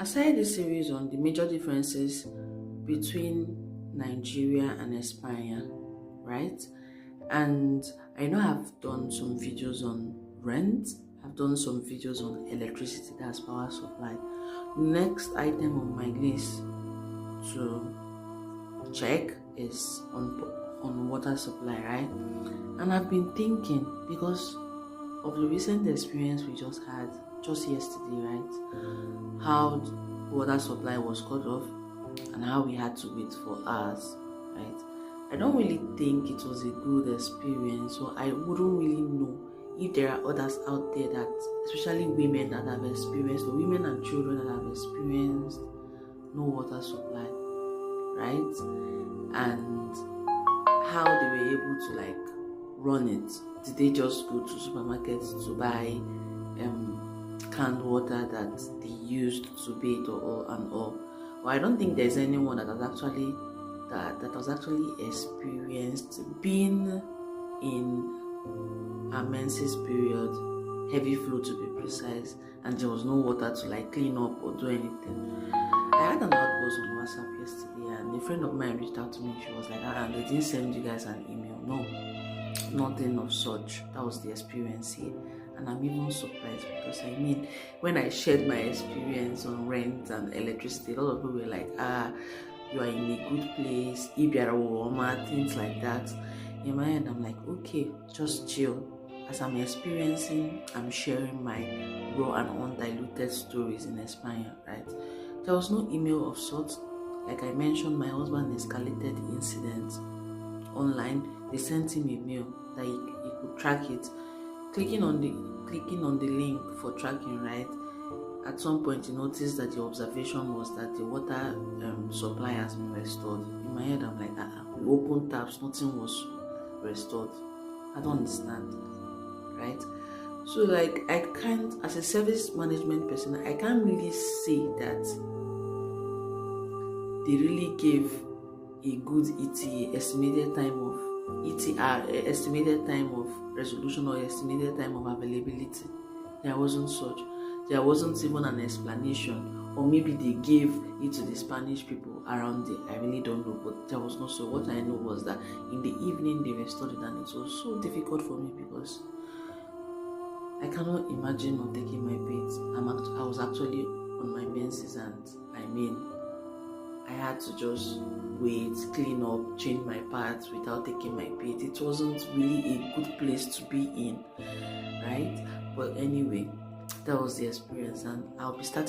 Aside this series on the major differences between Nigeria and España, right? And I know I've done some videos on rent, I've done some videos on electricity, that's power supply. Next item on my list to check is on water supply, right? And I've been thinking, because of the recent experience we just had just yesterday, right? How water supply was cut off and how we had to wait for hours, right? I don't really think it was a good experience, so I wouldn't really know if there are others out there that, especially women that have experienced, or women and children that have experienced no water supply, right? And how they were able to like run it. Did they just go to supermarkets to buy canned water that they used to bathe or and all? Well, I don't think there's anyone that has actually experienced being in a menses period, heavy flow to be precise, and there was no water to like clean up or do anything. I had an outburst on WhatsApp yesterday, and a friend of mine reached out to me. She was like, and they didn't send you guys an email. No, nothing of such. That was the experience here. And I'm even surprised, because I mean, when I shared my experience on rent and electricity, a lot of people were like, you are in a good place, things like that. In my head, I'm like, okay, just chill. As I'm experiencing, I'm sharing my raw and undiluted stories in España, right? There was no email of sorts. Like I mentioned, my husband escalated the incident online. They sent him a mail that he could track it. Clicking on the link for tracking, right? At some point, he noticed that the observation was that the water supply has been restored. In my head, I'm like, we opened taps, nothing was restored. I don't understand, right? So, like, I can't, as a service management person, I can't really say that they really gave a good ETA, estimated time of ETR, estimated time of resolution, or estimated time of availability. There wasn't such. There wasn't even an explanation, or maybe they gave it to the Spanish people around there. I really don't know, but there was no. So what I know was that in the evening they restored it, and it was so difficult for me because I cannot imagine not taking my bath. I was actually on my menses, and I mean, I had to just wait, clean up, change my pads without taking my bath. It wasn't really a good place to be in, right? But anyway, that was the experience, and I'll be starting